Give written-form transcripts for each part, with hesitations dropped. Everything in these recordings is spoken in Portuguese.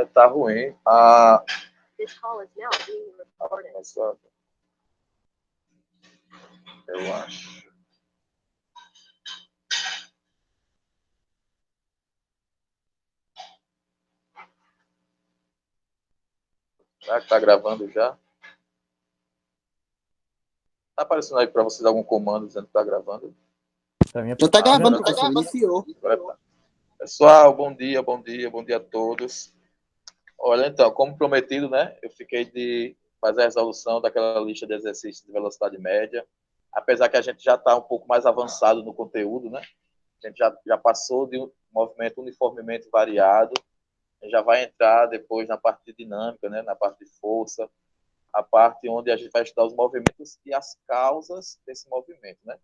Tá ruim. Eu acho. Será que tá gravando já? Tá aparecendo aí para vocês algum comando dizendo que tá gravando? Já tá gravando, professor. Iniciou. Pessoal, bom dia a todos. Olha, então, como prometido, né? Eu fiquei de fazer a resolução daquela lista de exercícios de velocidade média. Apesar que a gente já está um pouco mais avançado no conteúdo, né? A gente já passou de um movimento uniformemente variado. A gente já vai entrar depois na parte de dinâmica, né? Na parte de força, a parte onde a gente vai estudar os movimentos e as causas desse movimento, né?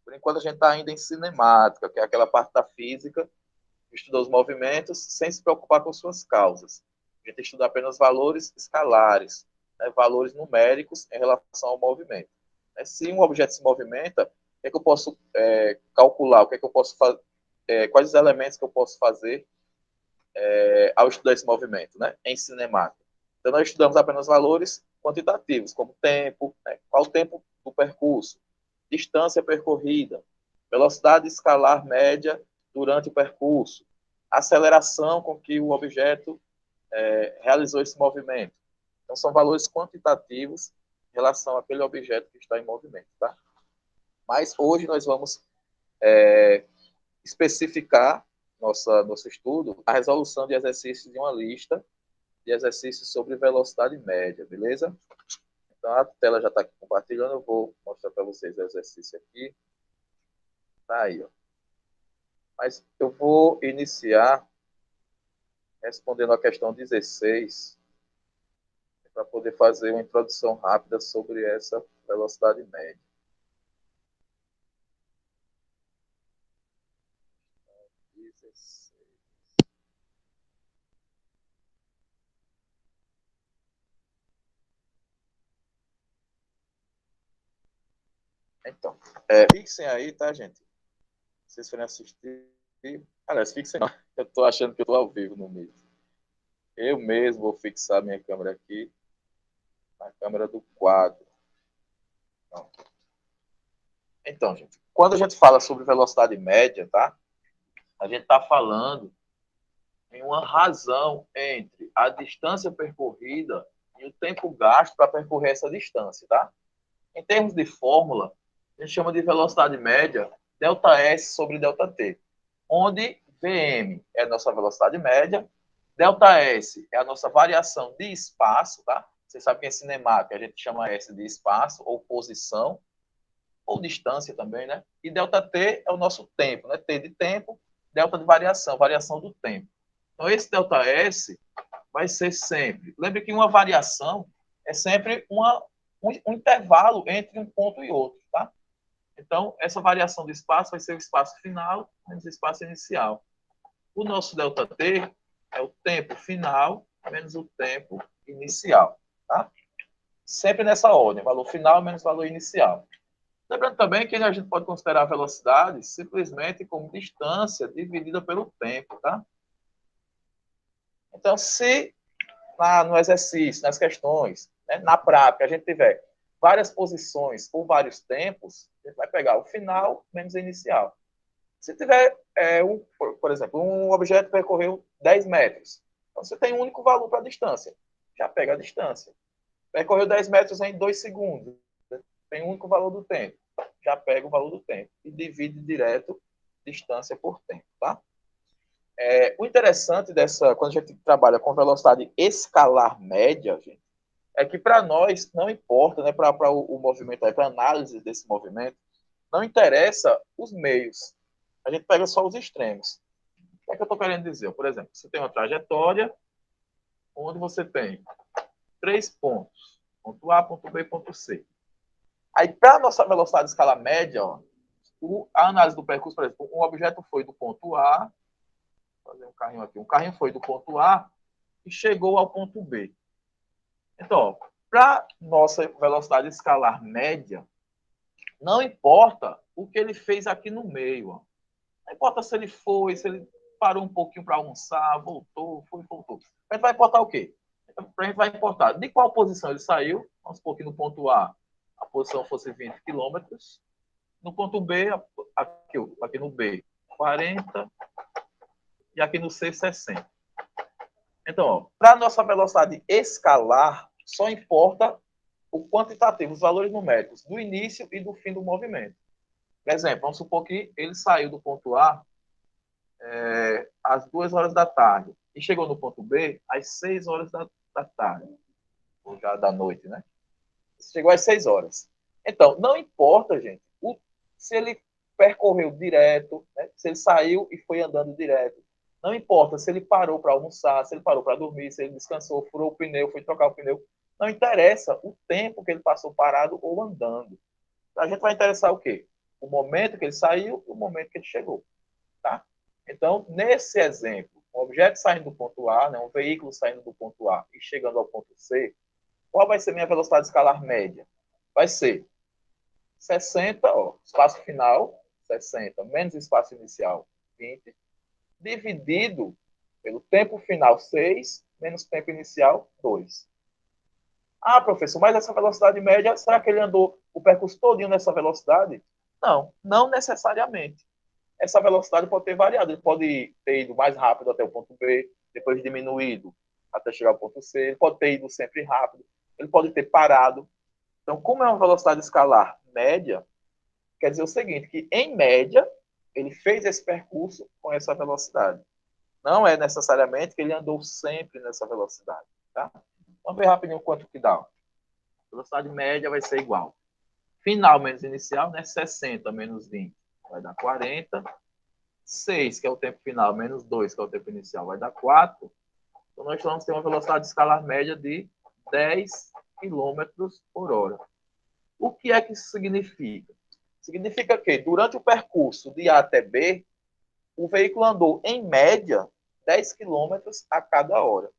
Por enquanto, a gente está ainda em cinemática, que é aquela parte da física, que estuda os movimentos sem se preocupar com suas causas. A gente estuda apenas valores escalares, né? Valores numéricos em relação ao movimento. Se um objeto se movimenta, o que é que eu posso calcular? O que é que eu posso fazer? Quais os elementos que eu posso fazer ao estudar esse movimento, né? Em cinemática. Então, nós estudamos apenas valores quantitativos, como tempo, né? Qual o tempo do percurso, distância percorrida, velocidade escalar média durante o percurso, aceleração com que o objeto realizou esse movimento. Então, são valores quantitativos em relação àquele objeto que está em movimento, tá? Mas hoje nós vamos especificar nosso estudo a resolução de exercícios de uma lista de exercícios sobre velocidade média, beleza? Então, a tela já está aqui compartilhando, eu vou mostrar para vocês o exercício aqui. Tá aí, ó. Mas eu vou iniciar respondendo a questão 16, para poder fazer uma introdução rápida sobre essa velocidade média. Então, fixem aí, tá, gente? Se vocês forem assistir. Aliás, fixem não. Eu tô achando que eu tô ao vivo no Meet. Eu mesmo vou fixar minha câmera aqui na câmera do quadro. Então, gente, quando a gente fala sobre velocidade média, tá? A gente está falando em uma razão entre a distância percorrida e o tempo gasto para percorrer essa distância, tá? Em termos de fórmula, a gente chama de velocidade média ΔS sobre ΔT, onde Vm é a nossa velocidade média, ΔS é a nossa variação de espaço, tá? Você sabe que em cinemática a gente chama S de espaço ou posição, ou distância também, né? E ΔT é o nosso tempo, né? T de tempo, delta de variação do tempo. Então, esse ΔS vai ser sempre... Lembre que uma variação é sempre um intervalo entre um ponto e outro, tá? Então, essa variação do espaço vai ser o espaço final menos o espaço inicial. O nosso ΔT é o tempo final menos o tempo inicial, tá? Sempre nessa ordem, valor final menos valor inicial. Lembrando também que a gente pode considerar a velocidade simplesmente como distância dividida pelo tempo, tá? Então, se no exercício, nas questões, né, na prática, a gente tiver várias posições por vários tempos, a gente vai pegar o final menos o inicial. Se tiver, por exemplo, um objeto percorreu 10 metros, então você tem um único valor para a distância, já pega a distância. Percorreu 10 metros em 2 segundos, tem um único valor do tempo, já pega o valor do tempo e divide direto distância por tempo, tá? O interessante quando a gente trabalha com velocidade escalar média, gente, é que para nós não importa, né, para o movimento, para a análise desse movimento, não interessa os meios. A gente pega só os extremos. O que é que eu estou querendo dizer? Por exemplo, você tem uma trajetória onde você tem 3 pontos, ponto A, ponto B, ponto C. Aí, para a nossa velocidade escalar média, ó, a análise do percurso, por exemplo, um objeto foi do ponto A, vou fazer um carrinho aqui, um carrinho foi do ponto A e chegou ao ponto B. Então, para nossa velocidade escalar média, não importa o que ele fez aqui no meio. Ó. Não importa se ele foi, se ele parou um pouquinho para almoçar, voltou, voltou. A gente vai importar o quê? A gente vai importar de qual posição ele saiu. Vamos supor que no ponto A a posição fosse 20 quilômetros. No ponto B, aqui no B, 40. E aqui no C, 60. Então, para a nossa velocidade escalar, só importa o quantitativo, os valores numéricos do início e do fim do movimento. Por exemplo, vamos supor que ele saiu do ponto A às 2 horas da tarde e chegou no ponto B às 6 horas da tarde, ou já da noite, né? Chegou às 6 horas. Então, não importa, gente, se ele percorreu direto, né? Se ele saiu e foi andando direto. Não importa se ele parou para almoçar, se ele parou para dormir, se ele descansou, furou o pneu, foi trocar o pneu. Não interessa o tempo que ele passou parado ou andando. A gente vai interessar o quê? O momento que ele saiu e o momento que ele chegou. Tá? Então, nesse exemplo, um objeto saindo do ponto A, né, um veículo saindo do ponto A e chegando ao ponto C, qual vai ser minha velocidade escalar média? Vai ser 60, espaço final, 60, menos espaço inicial, 20, dividido pelo tempo final, 6, menos tempo inicial, 2. Ah, professor, mas essa velocidade média, será que ele andou o percurso todinho nessa velocidade? Não, não necessariamente. Essa velocidade pode ter variado. Ele pode ter ido mais rápido até o ponto B, depois diminuído até chegar ao ponto C. Ele pode ter ido sempre rápido. Ele pode ter parado. Então, como é uma velocidade escalar média, quer dizer o seguinte, que em média, ele fez esse percurso com essa velocidade. Não é necessariamente que ele andou sempre nessa velocidade. Tá? Vamos ver rapidinho quanto que dá. A velocidade média vai ser igual. Final menos inicial, né? 60 menos 20 vai dar 40. 6, que é o tempo final, menos 2, que é o tempo inicial, vai dar 4. Então, nós vamos ter uma velocidade escalar média de 10 km por hora. O que é que isso significa? Significa que, durante o percurso de A até B, o veículo andou, em média, 10 km a cada hora.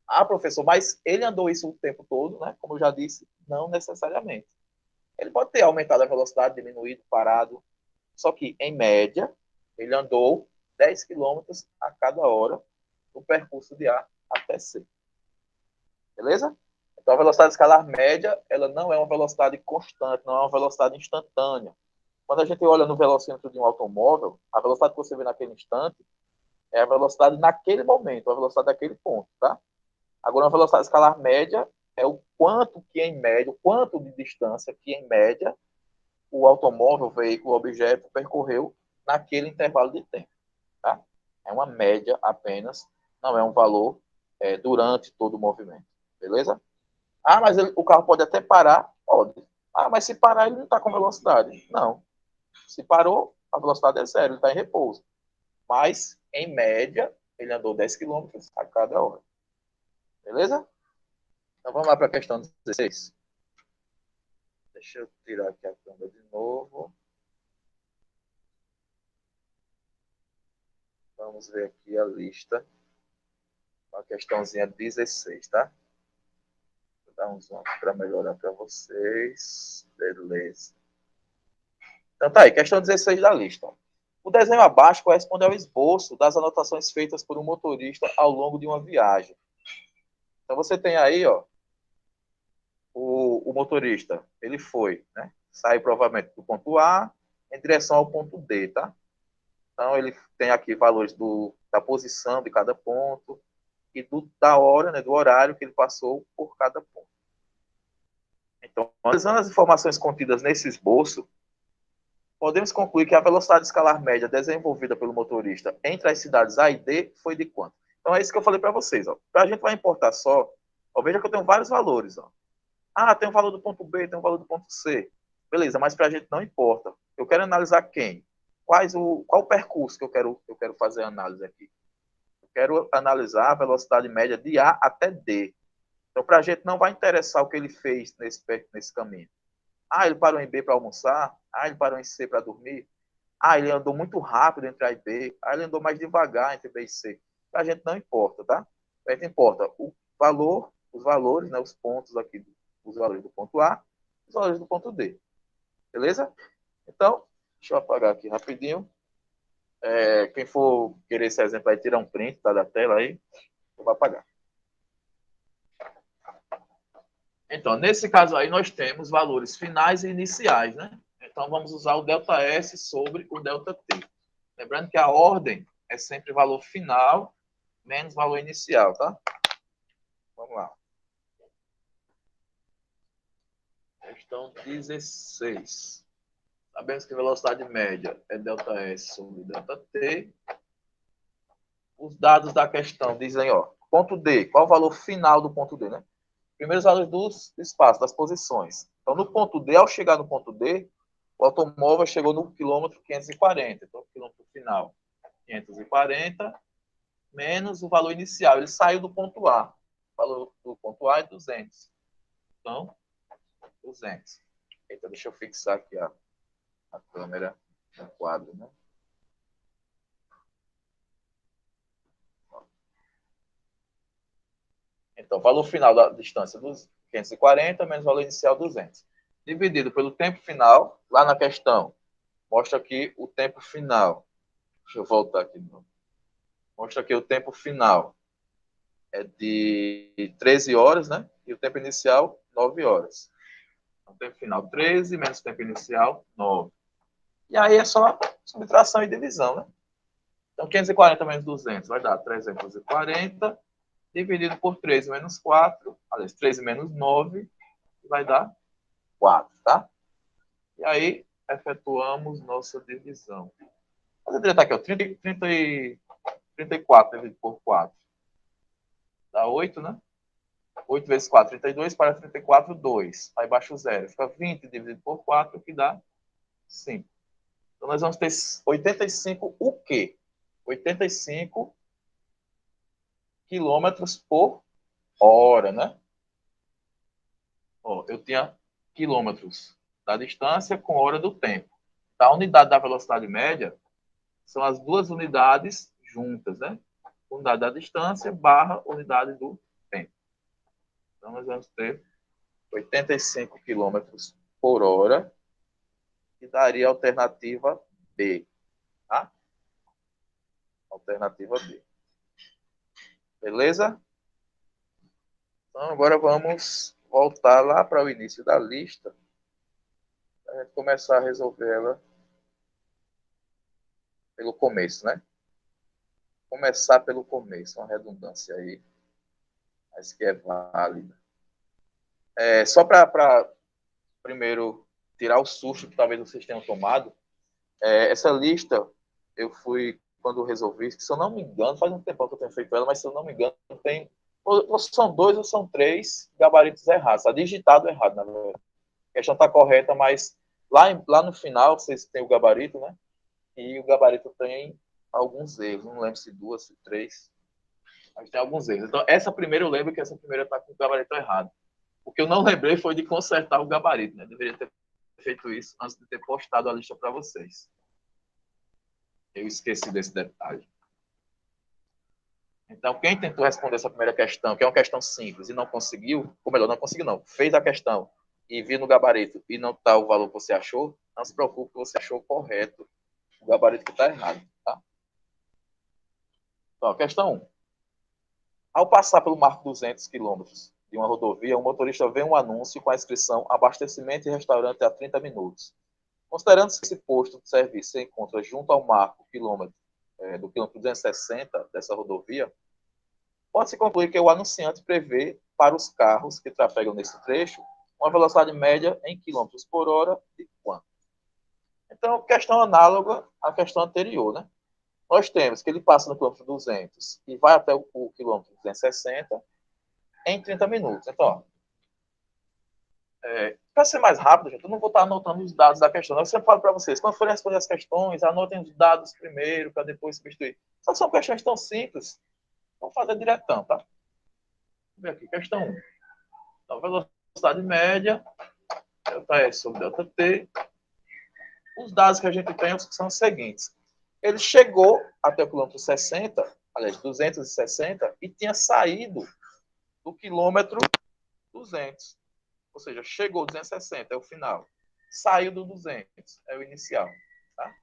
Ah, professor, mas ele andou isso o tempo todo, né? Como eu já disse, não necessariamente. Ele pode ter aumentado a velocidade, diminuído, parado. Só que, em média, ele andou 10 km a cada hora no percurso de A até C. Beleza? Então, a velocidade escalar média, ela não é uma velocidade constante, não é uma velocidade instantânea. Quando a gente olha no velocímetro de um automóvel, a velocidade que você vê naquele instante é a velocidade naquele momento, a velocidade daquele ponto, tá? Agora, uma velocidade escalar média é o quanto que, em média, o quanto de distância que, em média, o automóvel, o veículo, o objeto percorreu naquele intervalo de tempo. Tá? É uma média apenas, não é um valor durante todo o movimento. Beleza? Ah, mas o carro pode até parar? Pode. Ah, mas se parar, ele não está com velocidade. Não. Se parou, a velocidade é zero, ele está em repouso. Mas, em média, ele andou 10 km a cada hora. Beleza? Então vamos lá para a questão 16. Deixa eu tirar aqui a câmera de novo. Vamos ver aqui a lista. Uma questãozinha 16, tá? Vou dar um zoom para melhorar para vocês. Beleza. Então tá aí, questão 16 da lista. O desenho abaixo corresponde ao esboço das anotações feitas por um motorista ao longo de uma viagem. Então você tem aí, ó, o motorista, ele foi, né? Saiu provavelmente do ponto A em direção ao ponto D, tá? Então ele tem aqui valores da posição de cada ponto e da hora, né, do horário que ele passou por cada ponto. Então, analisando as informações contidas nesse esboço, podemos concluir que a velocidade escalar média desenvolvida pelo motorista entre as cidades A e D foi de quanto? Então, é isso que eu falei para vocês. Para a gente vai importar só, veja que eu tenho vários valores. Ó. Ah, tem o valor do ponto B, tem o valor do ponto C. Beleza, mas para a gente não importa. Eu quero analisar quem? Qual o percurso que eu quero fazer a análise aqui? Eu quero analisar a velocidade média de A até D. Então, para a gente não vai interessar o que ele fez nesse caminho. Ah, ele parou em B para almoçar. Ah, ele parou em C para dormir. Ah, ele andou muito rápido entre A e B. Ah, ele andou mais devagar entre B e C. Para a gente não importa, tá? A gente importa o valor, os valores, né, os pontos aqui, os valores do ponto A, os valores do ponto D. Beleza? Então, deixa eu apagar aqui rapidinho. Quem for querer esse exemplo aí, tirar um print, tá, da tela aí, vai pagar. Então, nesse caso aí, nós temos valores finais e iniciais, né? Então, vamos usar o ΔS sobre o ΔT. Lembrando que a ordem é sempre valor final menos valor inicial, tá? Vamos lá. Questão 16. Sabemos que a velocidade média é ΔS sobre ΔT. Os dados da questão dizem, ó, ponto D, qual o valor final do ponto D, né? Primeiros valores do espaço, das posições. Então, no ponto D, ao chegar no ponto D, o automóvel chegou no quilômetro 540. Então, o quilômetro final, 540, menos o valor inicial. Ele saiu do ponto A. O valor do ponto A é 200. Então, 200. Eita, deixa eu fixar aqui a câmera no quadro, né? Então, o valor final da distância dos 540 menos o valor inicial 200. Dividido pelo tempo final, lá na questão, mostra aqui o tempo final. Deixa eu voltar aqui. Mostra aqui o tempo final é de 13 horas, né? E o tempo inicial, 9 horas. Então, o tempo final, 13, menos o tempo inicial, 9. E aí é só subtração e divisão, né? Então, 540 menos 200 vai dar 340, dividido por 3 menos 4, aliás, 3 menos 9, vai dar 4, tá? E aí, efetuamos nossa divisão. Vou diretar aqui, ó, 34 dividido por 4. Dá 8, né? 8 vezes 4, 32, para 34, 2. Aí baixa o 0. Fica 20 dividido por 4, que dá 5. Então, nós vamos ter 85 o quê? 85 quilômetros por hora, né? Ó, eu tinha quilômetros da distância com hora do tempo. Então, a unidade da velocidade média são as duas unidades juntas, né? Unidade da distância barra unidade do tempo. Então, nós vamos ter 85 quilômetros por hora, que daria a alternativa B, tá? Alternativa B. Beleza? Então, agora vamos voltar lá para o início da lista, para a gente começar a resolver ela pelo começo, né? Começar pelo começo, uma redundância aí, mas que é válida. Só para primeiro tirar o susto que talvez vocês tenham tomado, essa lista eu fui, quando eu resolvi, se eu não me engano, faz um tempo que eu tenho feito ela, mas se eu não me engano, tem, ou são 2 ou são 3 gabaritos errados, está digitado errado, na verdade. A questão está correta, mas lá no final vocês têm o gabarito, né? E o gabarito tem alguns erros, não lembro se 2, se 3, mas tem alguns erros. Então, essa primeira eu lembro que essa primeira está com o gabarito errado. O que eu não lembrei foi de consertar o gabarito, né? Deveria ter feito isso antes de ter postado a lista para vocês. Eu esqueci desse detalhe. Então, quem tentou responder essa primeira questão, que é uma questão simples, e não conseguiu, ou melhor, não conseguiu não, fez a questão e viu no gabarito e não está o valor que você achou, não se preocupe que você achou correto o gabarito que está errado, tá? Então, questão 1. Ao passar pelo marco 200 km de uma rodovia, o motorista vê um anúncio com a inscrição abastecimento e restaurante a 30 minutos. Considerando-se que esse posto de serviço se encontra junto ao marco do quilômetro 260 dessa rodovia, pode-se concluir que o anunciante prevê para os carros que trafegam nesse trecho uma velocidade média em quilômetros por hora de quanto? Então, questão análoga à questão anterior, né? Nós temos que ele passa no quilômetro 200 e vai até o quilômetro 260 em 30 minutos. Então, para ser mais rápido, gente, eu não vou estar anotando os dados da questão. Eu sempre falo para vocês, quando forem responder as questões, anotem os dados primeiro, para depois substituir. Só que são questões tão simples, vamos fazer diretão, tá? Vamos ver aqui, questão 1. Então, velocidade média, ΔS sobre ΔT. Os dados que a gente tem são os seguintes. Ele chegou até o quilômetro 60, aliás, 260, e tinha saído do quilômetro 200. Ou seja, chegou 260, é o final. Saiu do 200, é o inicial. Tá?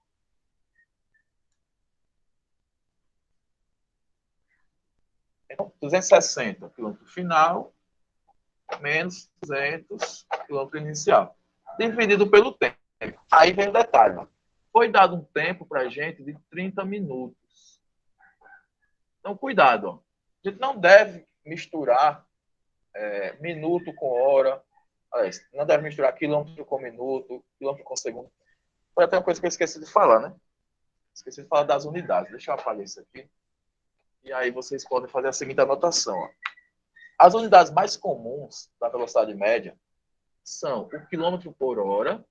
Então, 260 quilômetro final, menos 200 quilômetro inicial. Dividido pelo tempo. Aí vem o detalhe. Foi dado um tempo para a gente de 30 minutos. Então, cuidado. Ó. A gente não deve misturar minuto com hora. Não deve misturar quilômetro com minuto, quilômetro com segundo. Foi até uma coisa que eu esqueci de falar, né? Esqueci de falar das unidades. Deixa eu apagar isso aqui. E aí vocês podem fazer a seguinte anotação. Ó. As unidades mais comuns da velocidade média são o quilômetro por hora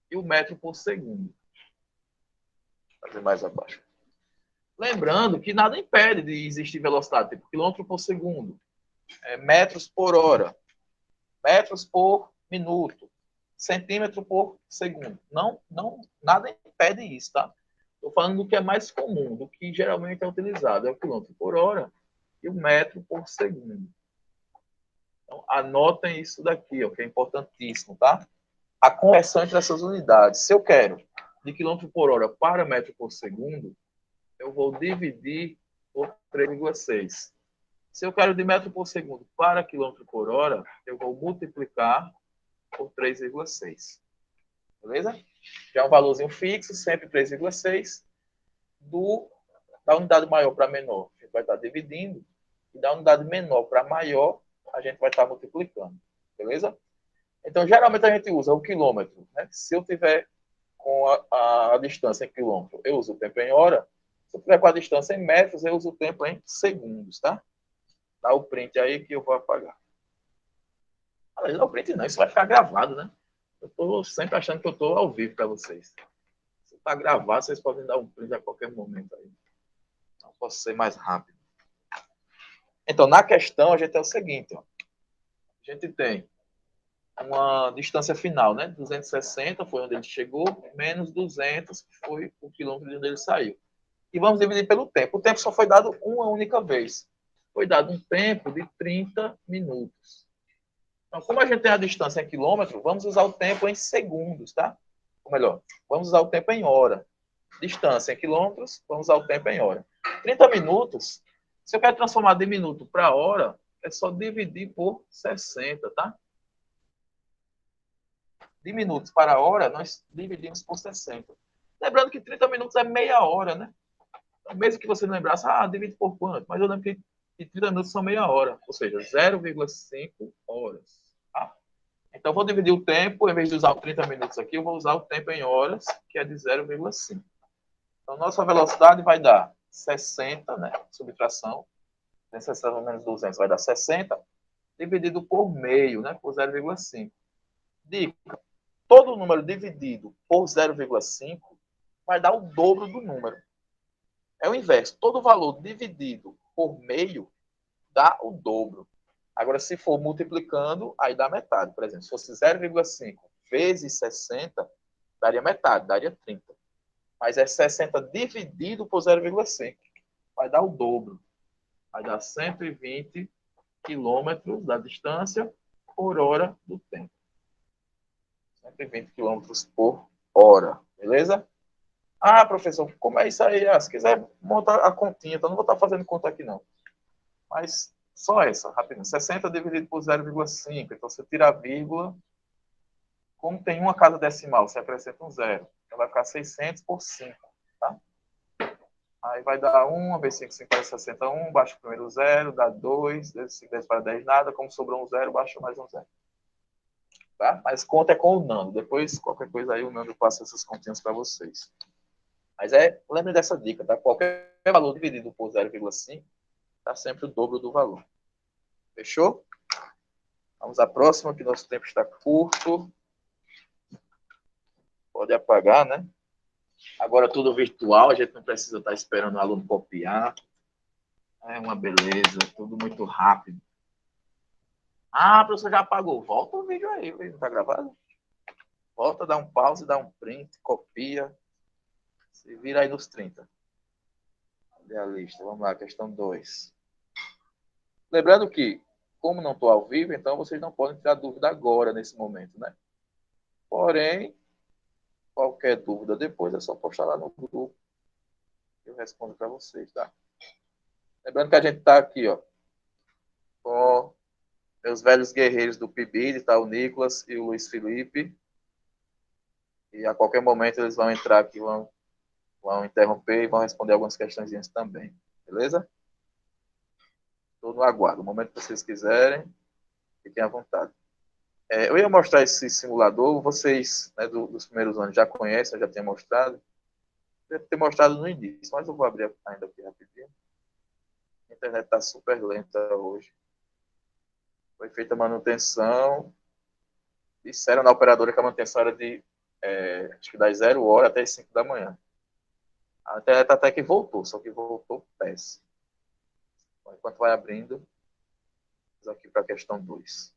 e o metro por segundo. Vou fazer mais abaixo. Lembrando que nada impede de existir velocidade, tipo quilômetro por segundo, metros por hora, metros por minuto, centímetro por segundo. Nada impede isso, tá? Estou falando do que é mais comum, do que geralmente é utilizado, é o quilômetro por hora e o metro por segundo. Então, anotem isso daqui, ó, que é importantíssimo, tá? A conversão entre essas unidades. Se eu quero de quilômetro por hora para metro por segundo, eu vou dividir por 3,6. Se eu quero de metro por segundo para quilômetro por hora, eu vou multiplicar por 3,6. Beleza? Já é um valorzinho fixo, sempre 3,6. Da unidade maior para menor, a gente vai estar dividindo. E da unidade menor para maior, a gente vai estar multiplicando. Beleza? Então, geralmente a gente usa o quilômetro. Né? Se eu tiver com a distância em quilômetro, eu uso o tempo em hora. Se eu tiver com a distância em metros, eu uso o tempo em segundos, tá? Dá o print aí que eu vou apagar. Aliás, não é o print não, isso vai ficar gravado, né? Eu estou sempre achando que eu estou ao vivo para vocês. Se está gravado, vocês podem dar um print a qualquer momento aí. Não posso ser mais rápido. Então, na questão, a gente é o seguinte, ó. A gente tem uma distância final, né? 260 foi onde ele chegou, menos 200, que foi o quilômetro de onde ele saiu. E vamos dividir pelo tempo. O tempo só foi dado uma única vez. Foi dado um tempo de 30 minutos. Então, como a gente tem a distância em quilômetro, vamos usar o tempo em segundos, tá? Ou melhor, vamos usar o tempo em hora. Distância em quilômetros, vamos usar o tempo em hora. 30 minutos, se eu quero transformar de minuto para hora, é só dividir por 60, tá? De minutos para hora, nós dividimos por 60. Lembrando que 30 minutos é meia hora, né? Então, mesmo que você não lembrasse, divide por quanto? Mas eu lembro que 30 minutos são meia hora, ou seja, 0,5 horas. Tá? Então, eu vou dividir o tempo, em vez de usar 30 minutos aqui, eu vou usar o tempo em horas, que é de 0,5. Então, nossa velocidade vai dar 60, né? Subtração. 60 menos 200 vai dar 60, dividido por meio, né? Por 0,5. Dica. Todo número dividido por 0,5 vai dar o dobro do número. É o inverso. Todo valor dividido por meio dá o dobro. Agora, se for multiplicando, aí dá metade. Por exemplo, se fosse 0,5 vezes 60, daria metade, daria 30. Mas é 60 dividido por 0,5. Vai dar o dobro. Vai dar 120 quilômetros da distância por hora do tempo. 120 quilômetros por hora. Beleza? Professor, como é isso aí? Se quiser montar a continha, então não vou estar fazendo conta aqui, não. Mas só essa, rapidinho. 60 dividido por 0,5. Então, você tira a vírgula. Como tem uma casa decimal, você acrescenta um zero. Então, vai ficar 600 por 5. Tá? Aí vai dar 1, vezes 5, 5 para 61. Baixa o primeiro zero, dá 2. 5, 10 para 10, nada. Como sobrou um zero, baixa mais um zero. Tá? Mas conta é com o Nando. Depois, qualquer coisa aí, o Nando passa essas continhas para vocês. Mas lembre dessa dica, tá? Qualquer valor dividido por 0,5 dá sempre o dobro do valor. Fechou? Vamos à próxima, que nosso tempo está curto. Pode apagar, né? Agora tudo virtual, a gente não precisa estar esperando o aluno copiar. É uma beleza, tudo muito rápido. Professor, já apagou. Volta o vídeo aí, não está gravado? Volta, dá um pause, dá um print, copia. Se vira aí nos 30. Cadê a lista? Vamos lá, questão 2. Lembrando que, como não estou ao vivo, então vocês não podem tirar dúvida agora, nesse momento, né? Porém, qualquer dúvida depois é só postar lá no grupo. Eu respondo para vocês, tá? Lembrando que a gente está aqui, ó, com meus velhos guerreiros do PIBID, tá? O Nicolas e o Luiz Felipe. E a qualquer momento eles vão entrar aqui, vão interromper e vão responder algumas questões também. Beleza? Estou no aguardo. O momento que vocês quiserem, fiquem à vontade. Eu ia mostrar esse simulador. Vocês, né, dos primeiros anos já conhecem, eu já tinha mostrado. Deve ter mostrado no início, mas eu vou abrir ainda aqui rapidinho. A internet está super lenta hoje. Foi feita a manutenção. Disseram na operadora que a manutenção era acho que das 0 hora até as 5 da manhã. A internet até que voltou, só que voltou péssimo. Enquanto vai abrindo, vamos aqui para a questão 2.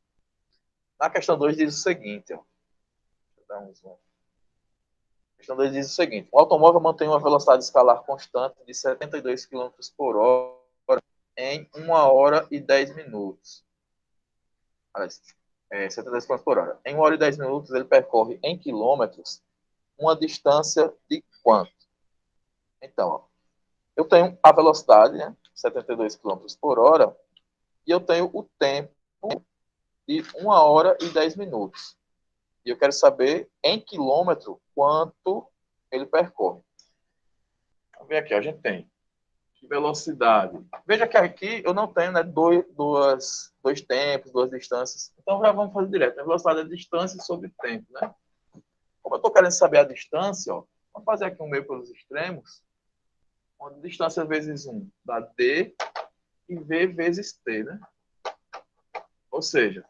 Na questão 2 diz o seguinte, ó. Deixa eu dar um zoom. A questão 2 diz o seguinte: o automóvel mantém uma velocidade escalar constante de 72 km por hora em 1 hora e 10 minutos. 72 km por hora. Em 1 hora e 10 minutos, ele percorre em quilômetros uma distância de quanto? Então, ó, eu tenho a velocidade, né, 72 km por hora, e eu tenho o tempo de 1 hora e 10 minutos. E eu quero saber, em quilômetro, quanto ele percorre. Vamos ver aqui, a gente tem velocidade. Veja que aqui eu não tenho, né, dois tempos, duas distâncias. Então já vamos fazer direto. A velocidade é distância sobre tempo, né? Como eu estou querendo saber a distância, ó, vamos fazer aqui um meio pelos extremos. Onde distância vezes 1 dá D e V vezes T, né? Ou seja,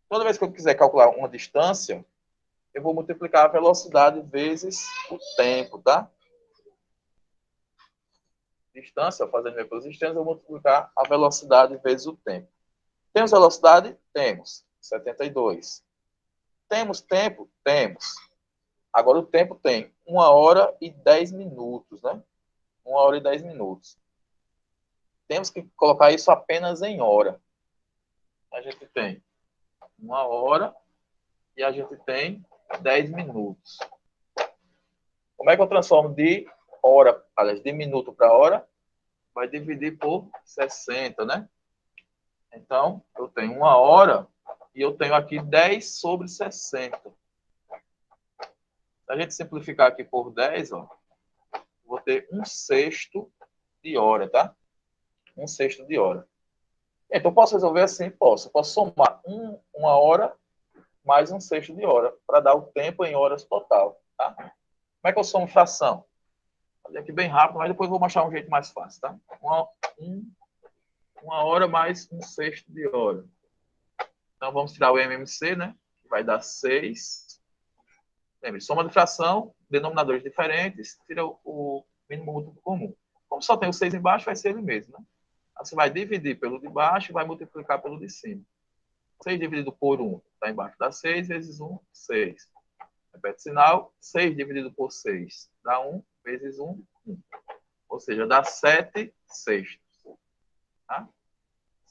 toda vez que eu quiser calcular uma distância, eu vou multiplicar a velocidade vezes o tempo, tá? Distância, fazendo meio pelos extremos, eu vou multiplicar a velocidade vezes o tempo. Temos velocidade? Temos. 72. Temos tempo? Temos. Agora o tempo tem 1 hora e 10 minutos, né? 1 hora e 10 minutos. Temos que colocar isso apenas em hora. A gente tem 1 hora e a gente tem 10 minutos. Como é que eu transformo de hora, aliás, de minuto para hora? Vai dividir por 60, né? Então, eu tenho 1 hora e eu tenho aqui 10 sobre 60. Se a gente simplificar aqui por 10, ó, vou ter 1/6 de hora, tá? 1/6 de hora. Então, posso resolver assim? Posso. Eu posso somar 1 hora mais 1/6 de hora, para dar o tempo em horas total, tá? Como é que eu somo fração? Vou fazer aqui bem rápido, mas depois vou mostrar um jeito mais fácil, tá? 1 hora mais 1/6 de hora. Então, vamos tirar o MMC, né? Que vai dar 6. Lembre, soma de fração, denominadores diferentes, tira o mínimo múltiplo comum. Como só tem o 6 embaixo, vai ser ele mesmo, né? Você vai dividir pelo de baixo e vai multiplicar pelo de cima. 6 dividido por 1 está embaixo, dá 6 vezes 1, 6. Repete o sinal, 6 dividido por 6 dá 1 vezes 1, 1. Ou seja, dá 7/6. Tá?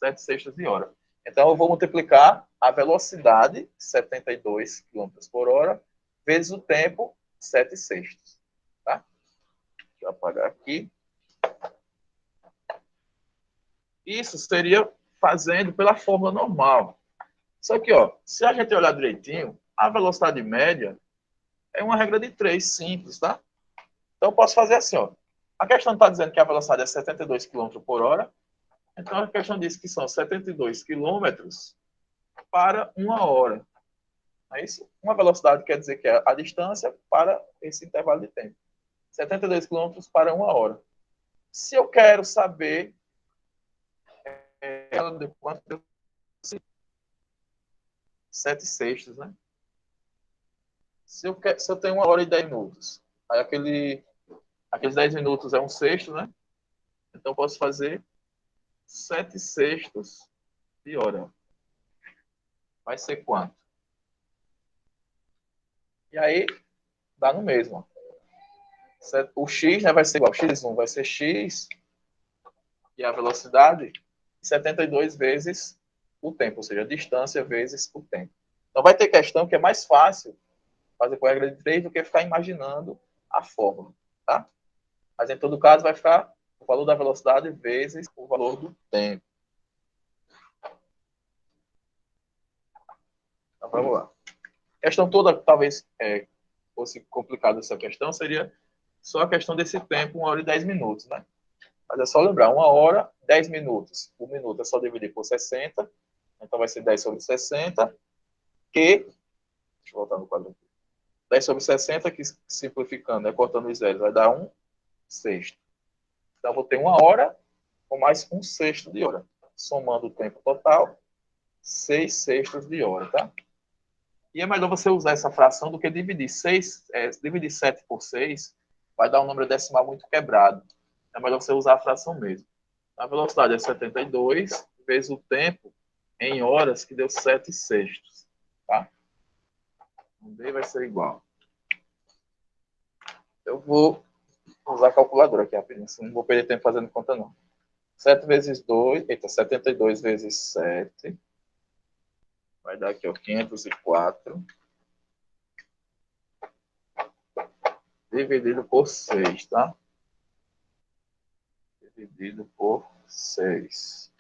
7/6 de hora. Então, eu vou multiplicar a velocidade, 72 km por hora, vezes o tempo, 7/6. Tá? Deixa eu apagar aqui. Isso seria fazendo pela fórmula normal. Só que, ó, se a gente olhar direitinho, a velocidade média é uma regra de 3, simples, tá? Então, eu posso fazer assim, ó. A questão está dizendo que a velocidade é 72 km por hora. Então, a questão diz que são 72 km para 1 hora. É isso? Uma velocidade quer dizer que é a distância para esse intervalo de tempo. 72 km para 1 hora. Se eu quero saber de quanto eu 7/6, né? Se eu tenho 1 hora e 10 minutos, aí aqueles 10 minutos é 1/6, né? Então, eu posso fazer 7/6 de hora. Vai ser quanto? E aí, dá no mesmo. O x, né, vai ser igual. X1 vai ser x e a velocidade 72 vezes o tempo, ou seja, a distância vezes o tempo. Então, vai ter questão que é mais fácil fazer com a regra de 3 do que ficar imaginando a fórmula, tá? Mas, em todo caso, vai ficar valor da velocidade vezes o valor do tempo. Então, vamos lá. A questão toda, talvez fosse complicada essa questão, seria só a questão desse tempo, 1 hora e 10 minutos, né? Mas é só lembrar, 1 hora, 10 minutos. 1 minuto é só dividir por 60, então vai ser 10 sobre 60, que... Deixa eu voltar no quadro aqui. 10 sobre 60, que simplificando, cortando os zeros, vai dar 1 sexto. Então, vou ter 1 hora com mais 1 sexto de hora. Somando o tempo total, 6 sextos de hora, tá? E é melhor você usar essa fração do que dividir. Dividir 7 por 6 vai dar um número decimal muito quebrado. É melhor você usar a fração mesmo. A velocidade é 72 vezes o tempo em horas, que deu 7 sextos. Tá? O B vai ser igual. Eu vou usar a calculadora aqui rapidinho. Não vou perder tempo fazendo conta, não. 7 vezes 2... Eita, 72 vezes 7... Vai dar aqui, ó, 504. Dividido por 6, tá? Dividido por 6.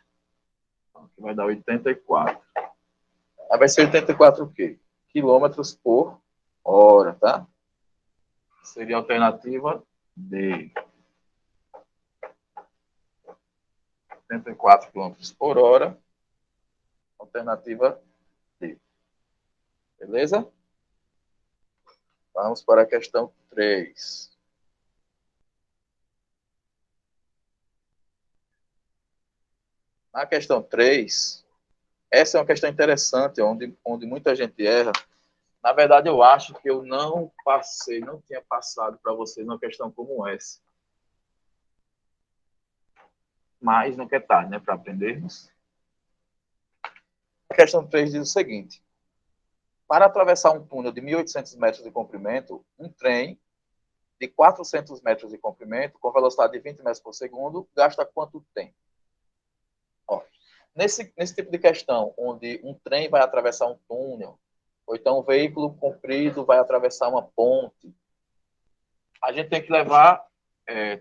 Então, aqui vai dar 84. Aí vai ser 84 o quê? Quilômetros por hora, tá? Seria a alternativa D. 84 quilômetros por hora. Alternativa D. Beleza? Vamos para a questão 3. Na questão 3, essa é uma questão interessante, onde muita gente erra. Na verdade, eu acho que eu não tinha passado para vocês uma questão como essa. Mas nunca é tarde, né, para aprendermos. A questão 3 diz o seguinte: para atravessar um túnel de 1.800 metros de comprimento, um trem de 400 metros de comprimento, com velocidade de 20 metros por segundo, gasta quanto tempo? Ó, nesse tipo de questão, onde um trem vai atravessar um túnel, ou então um veículo comprido vai atravessar uma ponte, a gente tem que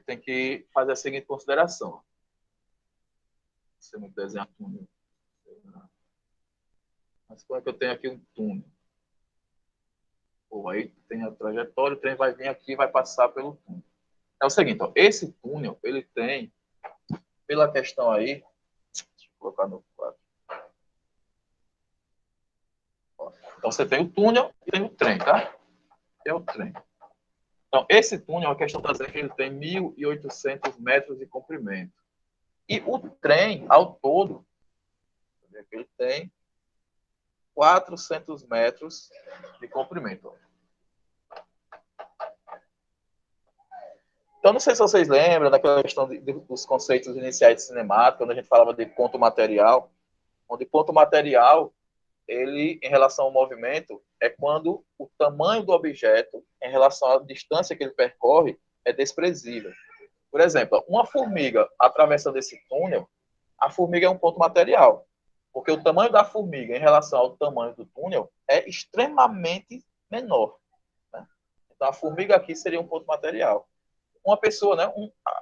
tem que fazer a seguinte consideração. Você não desenha túnel. Mas como é que eu tenho aqui um túnel? Pô, aí tem a trajetória, o trem vai vir aqui e vai passar pelo túnel. É o seguinte, ó, esse túnel, ele tem, pela questão aí, deixa eu colocar no quadro. Ó, então, você tem o túnel e tem o trem, tá? É o trem. Então, esse túnel, a questão está dizendo que ele tem 1.800 metros de comprimento. E o trem, ao todo, ele tem 400 metros de comprimento. Então, não sei se vocês lembram daquela questão dos conceitos iniciais de cinemática, quando a gente falava de ponto material, onde ponto material, ele, em relação ao movimento, é quando o tamanho do objeto, em relação à distância que ele percorre, é desprezível. Por exemplo, uma formiga atravessando esse túnel, a formiga é um ponto material, porque o tamanho da formiga em relação ao tamanho do túnel é extremamente menor. Né? Então, a formiga aqui seria um ponto material. Uma pessoa, né,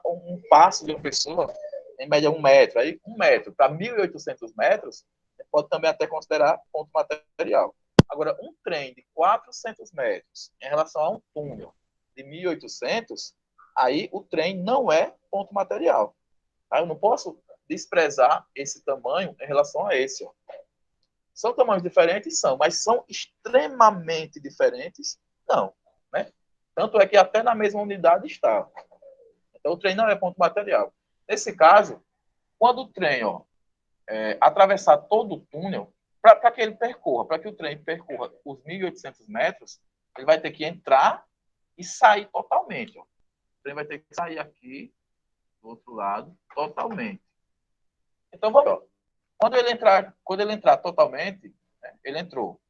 um passo de uma pessoa, em média 1 metro, aí 1 metro para 1.800 metros, pode também até considerar ponto material. Agora, um trem de 400 metros em relação a um túnel de 1.800, aí o trem não é ponto material. Aí eu não posso desprezar esse tamanho em relação a esse. Ó. São tamanhos diferentes? São, mas são extremamente diferentes? Não. Né? Tanto é que até na mesma unidade está. Então, o trem não é ponto material. Nesse caso, quando o trem atravessar todo o túnel, para que ele percorra, para que o trem percorra os 1.800 metros, ele vai ter que entrar e sair totalmente. Ó. O trem vai ter que sair aqui, do outro lado, totalmente. Então, vamos lá. Quando ele entrar totalmente, né, ele entrou.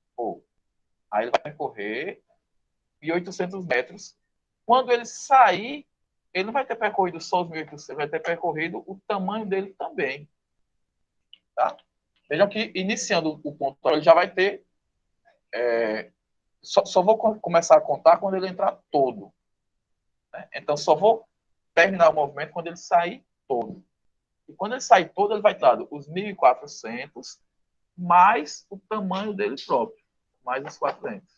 Aí ele vai percorrer 1.800 metros. Quando ele sair, ele não vai ter percorrido só os 1.800, ele vai ter percorrido o tamanho dele também. Tá? Vejam que, iniciando o ponto, ele já vai ter... Só vou começar a contar quando ele entrar todo. Né? Então, só vou terminar o movimento quando ele sair todo. E quando ele sair todo, ele vai dar os 1.400 mais o tamanho dele próprio, mais os 400.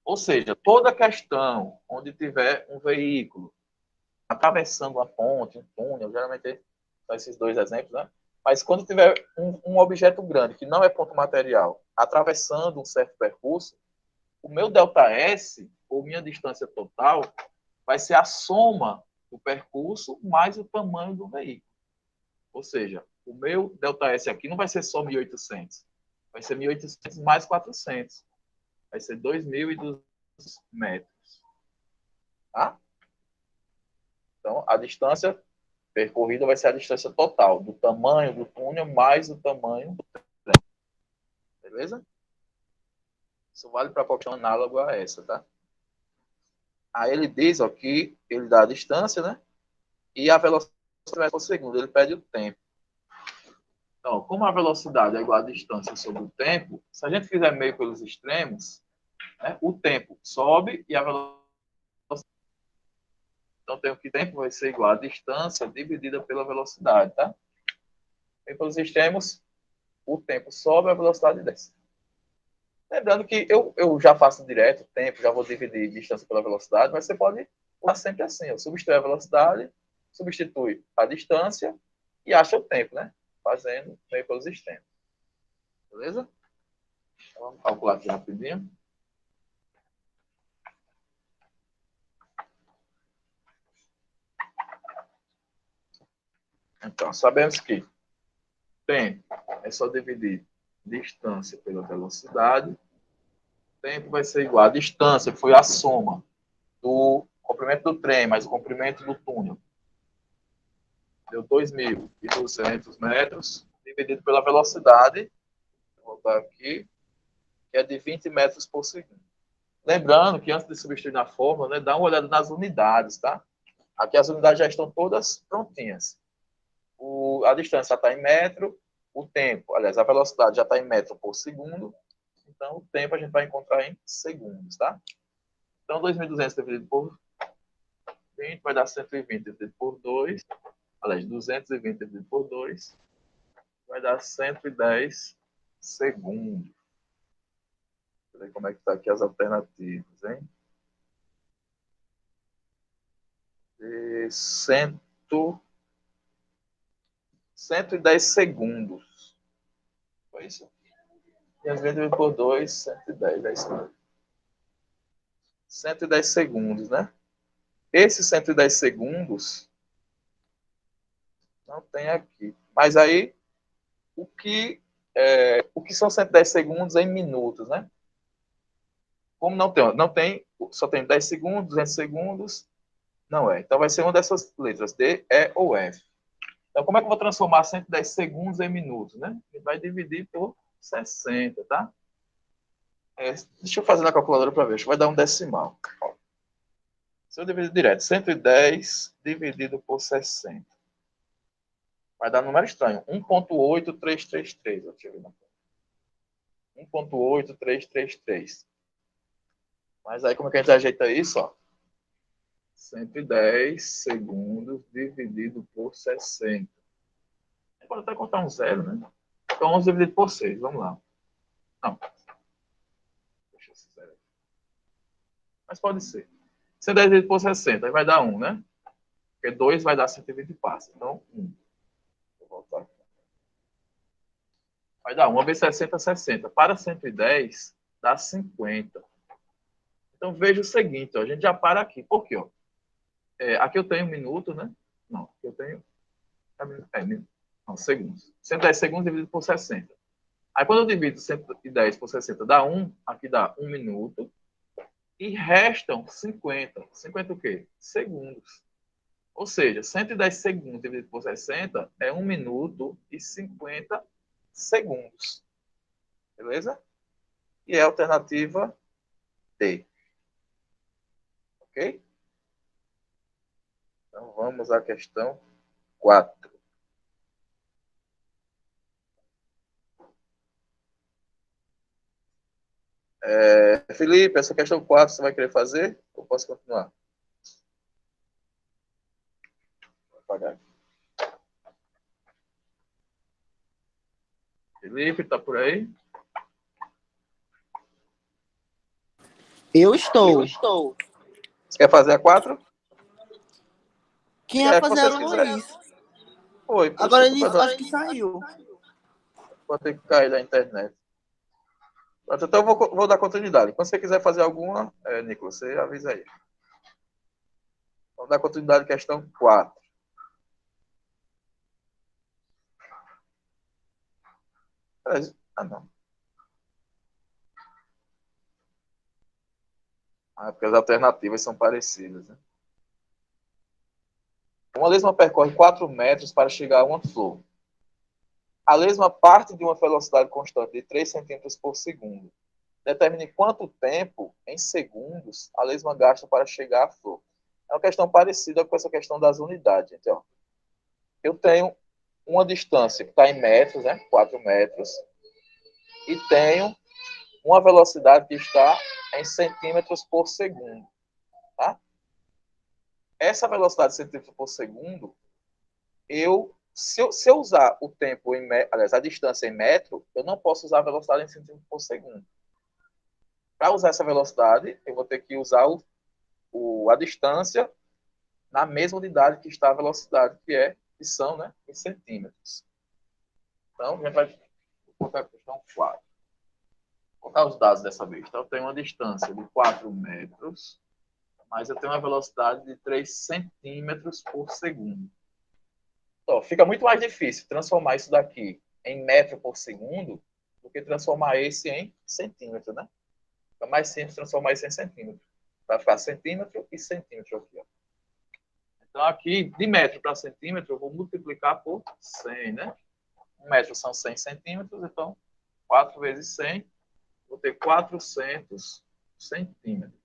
Ou seja, toda questão onde tiver um veículo atravessando uma ponte, um túnel, geralmente são esses dois exemplos, né? Mas quando tiver um objeto grande, que não é ponto material, atravessando um certo percurso, o meu ΔS, ou minha distância total, vai ser a soma do percurso mais o tamanho do veículo. Ou seja, o meu ΔS aqui não vai ser só 1.800, vai ser 1.800 mais 400. Vai ser 2.200 metros. Tá? Então, a distância percorrida vai ser a distância total do tamanho do túnel mais o tamanho do trem. Beleza? Isso vale para qualquer análogo a essa, tá? Aí ele diz ó, que ele dá a distância, né? E a velocidade por segundo. Ele pede o tempo. Então, como a velocidade é igual à distância sobre o tempo, se a gente fizer meio pelos extremos, né, o tempo sobe e a velocidade. Então, tem que o tempo vai ser igual à distância dividida pela velocidade, tá? E pelos extremos, o tempo sobe e a velocidade desce. Lembrando que eu já faço direto o tempo, já vou dividir distância pela velocidade, mas você pode usar sempre assim. Eu substitui a velocidade, substitui a distância e acha o tempo, né? Fazendo meio pelos extremos. Beleza? Então, vamos calcular aqui rapidinho. Então, sabemos que tempo é só dividir distância pela velocidade. Tempo vai ser igual a distância, que foi a soma do comprimento do trem mais o comprimento do túnel. Deu 2.200 metros, dividido pela velocidade, vou botar aqui, que é de 20 metros por segundo. Lembrando que antes de substituir na fórmula, né, dá uma olhada nas unidades, tá? Aqui as unidades já estão todas prontinhas. A distância já está em metro, o tempo, aliás, a velocidade já está em metro por segundo, então o tempo a gente vai encontrar em segundos, tá? Então, 2.200 dividido por 20 vai dar 120 dividido por 2, aliás, 220 dividido por 2, vai dar 110 segundos. Deixa eu ver como é que está aqui as alternativas, hein? De 110 segundos. Foi isso? 220 por 2, 110. É isso mesmo. 110 segundos, né? Esses 110 segundos não tem aqui. Mas aí, o que são 110 segundos em minutos, né? Como não tem, só tem 10 segundos, 200 segundos, não é. Então vai ser uma dessas letras, D, E ou F. Então, como é que eu vou transformar 110 segundos em minutos, né? A gente vai dividir por 60, tá? Deixa eu fazer na calculadora para ver, acho que vai dar um decimal. Se eu dividir direto, 110 dividido por 60. Vai dar um número estranho, 1.8333. Deixa eu ver. 1.8333. Mas aí como é que a gente ajeita isso? Ó? 110 segundos dividido por 60. Pode até contar um zero, né? Então 11 dividido por 6, vamos lá. Não. Deixa esse zero aqui. Mas pode ser. 110 dividido por 60, aí vai dar 1, né? Porque 2 vai dar 120 passos. Então, 1. Vou voltar aqui. Vai dar 1 vezes 60, 60. Para 110, dá 50. Então, veja o seguinte, ó, a gente já para aqui. Por quê? Ó? Aqui eu tenho um minuto, né? Não, aqui eu tenho... não, segundos. 110 segundos dividido por 60. Aí, quando eu divido 110 por 60, dá 1. Aqui dá 1 minuto. E restam 50. 50 o quê? Segundos. Ou seja, 110 segundos dividido por 60 é 1 minuto e 50 segundos. Beleza? E é a alternativa D. Ok? Então, vamos à questão 4. Felipe, essa questão 4 você vai querer fazer? Ou posso continuar? apagar. Felipe, tá por aí? Eu estou. Você quer fazer a 4? Quem ia fazer era o Luiz. Foi. Agora ele acho que saiu. Vou ter que cair da internet. Pronto, então eu vou dar continuidade. Quando você quiser fazer alguma, Nicolas, você avisa aí. Vamos dar continuidade à questão 4. Não. Porque as alternativas são parecidas, né? Uma lesma percorre 4 metros para chegar a uma flor. A lesma parte de uma velocidade constante de 3 centímetros por segundo. Determine quanto tempo, em segundos, a lesma gasta para chegar à flor. É uma questão parecida com essa questão das unidades. Então, eu tenho uma distância que está em metros, né? 4 metros, e tenho uma velocidade que está em centímetros por segundo. Tá? Essa velocidade de centímetros por segundo, se eu usar o tempo em aliás, a distância em metro, eu não posso usar a velocidade em centímetros por segundo. Para usar essa velocidade, eu vou ter que usar a distância na mesma unidade que está a velocidade, que são, né, em centímetros. Então, a gente vai colocar a questão 4. Vou colocar os dados dessa vez. Então, eu tenho uma distância de 4 metros, mas eu tenho uma velocidade de 3 centímetros por segundo. Então, fica muito mais difícil transformar isso daqui em metro por segundo do que transformar esse em centímetro, né? Fica mais simples transformar isso em centímetro. Vai ficar centímetro e centímetro aqui, ó. Então, aqui, de metro para centímetro, eu vou multiplicar por 100, né? 1 metro são 100 centímetros, então, 4 vezes 100, vou ter 400 centímetros.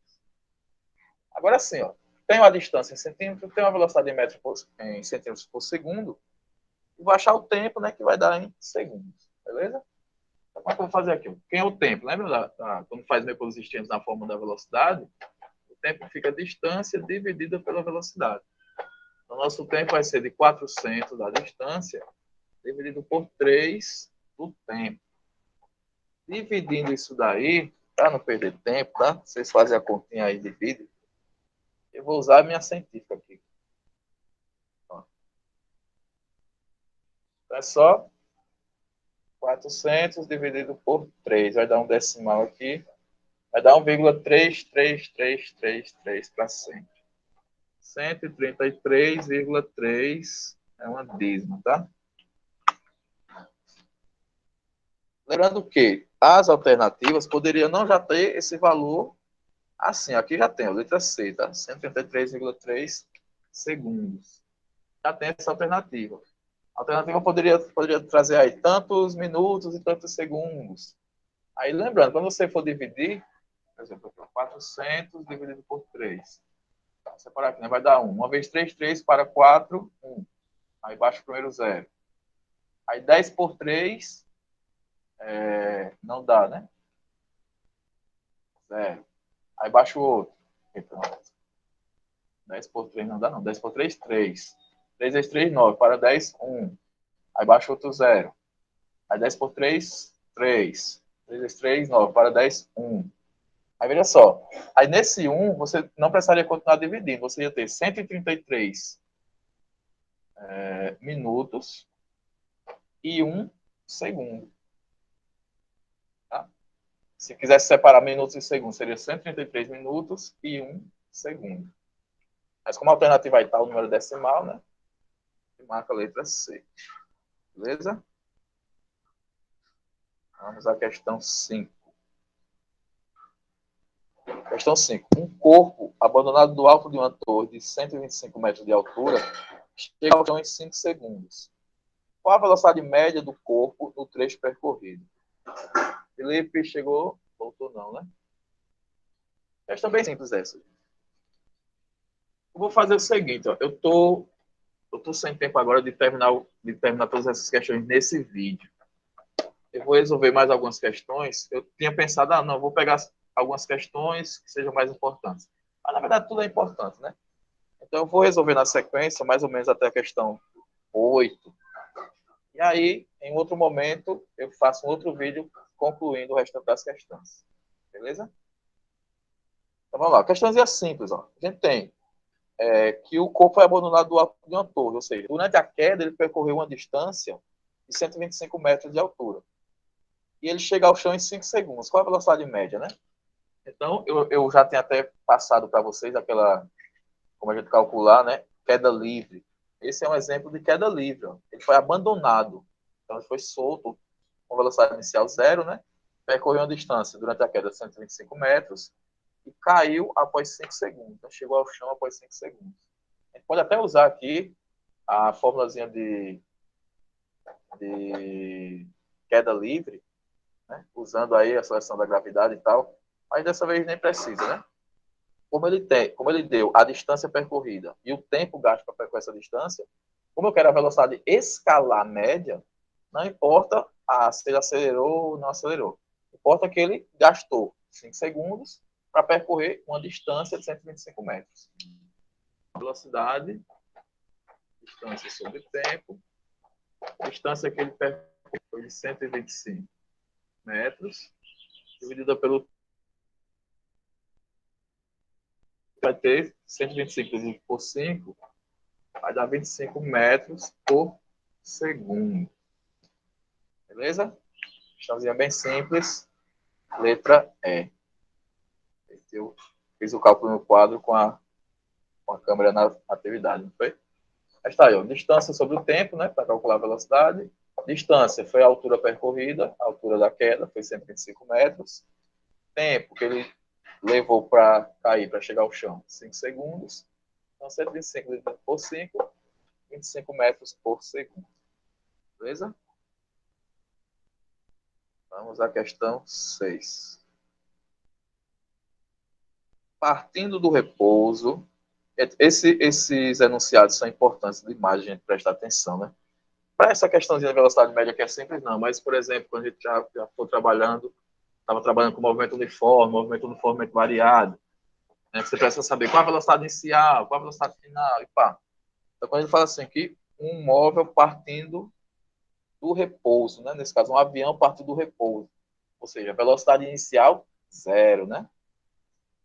Agora sim, ó, tenho a distância em centímetros, tenho a velocidade em centímetros por segundo, e vou achar o tempo, né, que vai dar em segundos, beleza? Então, como é que eu vou fazer aqui? Quem é o tempo? Lembra quando faz meus extremos na fórmula da velocidade? O tempo fica a distância dividida pela velocidade. Então, nosso tempo vai ser de 400 da distância, dividido por 3 do tempo. Dividindo isso daí, para não perder tempo, tá? Vocês fazem a continha aí de vídeo. Eu vou usar a minha científica aqui. Ó. Então, é só 400 dividido por 3. Vai dar um decimal aqui. Vai dar 1,33333 para sempre. 133,3 é uma dízima, tá? Lembrando que as alternativas poderiam não já ter esse valor assim. Aqui já tem, a letra C, tá? 133,3 segundos. Já tem essa alternativa. A alternativa poderia trazer aí tantos minutos e tantos segundos. Aí lembrando, quando você for dividir, por exemplo, 400 dividido por 3. Vou separar aqui, né? Vai dar 1. 1 vezes 3, 3 para 4, 1. Aí baixa o primeiro 0. Aí 10 por 3, não dá, né? 0. Aí baixa o outro. E pronto. 10 por 3 não dá, não. 10 por 3, 3. 3 vezes 3, 9. Para 10, 1. Aí baixa outro 0. Aí 10 por 3, 3. 3 vezes 3, 9. Para 10, 1. Aí veja só. Aí nesse 1, você não precisaria continuar dividindo. Você ia ter 133 minutos e 1 segundo. Tá? Se quisesse separar minutos e segundos, seria 133 minutos e 1 segundo. Mas como a alternativa aí está o número decimal, né? Marca a letra C. Beleza? Vamos à questão 5. Questão 5. Um corpo abandonado do alto de uma torre de 125 metros de altura chega ao chão em 5 segundos. Qual a velocidade média do corpo no trecho percorrido? Felipe chegou, voltou não, né? Questão bem simples essa. Eu vou fazer o seguinte, ó. Eu tô sem tempo agora de terminar todas essas questões nesse vídeo. Eu vou resolver mais algumas questões. Eu tinha pensado, não, vou pegar algumas questões que sejam mais importantes. Mas, na verdade, tudo é importante, né? Então, eu vou resolver na sequência, mais ou menos até a questão 8. E aí, em outro momento, eu faço um outro vídeo concluindo o restante das questões. Beleza? Então, vamos lá. Questões simples. Ó. A gente tem que o corpo foi abandonado do alto de uma torre, ou seja, durante a queda, ele percorreu uma distância de 125 metros de altura. E ele chega ao chão em 5 segundos. Qual a velocidade média, né? Então, eu já tenho até passado para vocês aquela, como a gente calcular, né? Queda livre. Esse é um exemplo de queda livre. Ó. Ele foi abandonado. Então, ele foi solto com velocidade inicial zero, né? Percorreu uma distância durante a queda de 125 metros e caiu após 5 segundos. Então, chegou ao chão após 5 segundos. A gente pode até usar aqui a formulazinha de queda livre, né? Usando aí a seleção da gravidade e tal, mas dessa vez nem precisa, né? Como ele deu a distância percorrida e o tempo gasto para percorrer essa distância, como eu quero a velocidade escalar média, não importa se ele acelerou ou não acelerou. Importa que ele gastou 5 segundos para percorrer uma distância de 125 metros. Velocidade, distância sobre tempo, a distância que ele percorreu foi de 125 metros, dividida pelo vai ter 125 dividido por 5, vai dar 25 metros por segundo. Beleza? Questãozinha bem simples. Letra E. Eu fiz o cálculo no quadro com a câmera na atividade, não foi? Aí está aí, ó, distância sobre o tempo, né, para calcular a velocidade. Distância foi a altura percorrida, a altura da queda foi 125 metros. Tempo que ele levou para cair, para chegar ao chão, 5 segundos. Então, 125 dividido por 5, 25 metros por segundo. Beleza? Vamos à questão 6. Partindo do repouso, esses enunciados são importantes demais a gente prestar atenção, né? Para essa questãozinha de velocidade média que é simples, não, mas, por exemplo, quando a gente já for trabalhando, estava trabalhando com movimento uniforme variado, né? Você precisa saber qual a velocidade inicial, qual a velocidade final, e pá. Então, quando a gente fala assim, que um móvel partindo do repouso, né? Nesse caso, um avião partindo do repouso, ou seja, velocidade inicial, zero, né?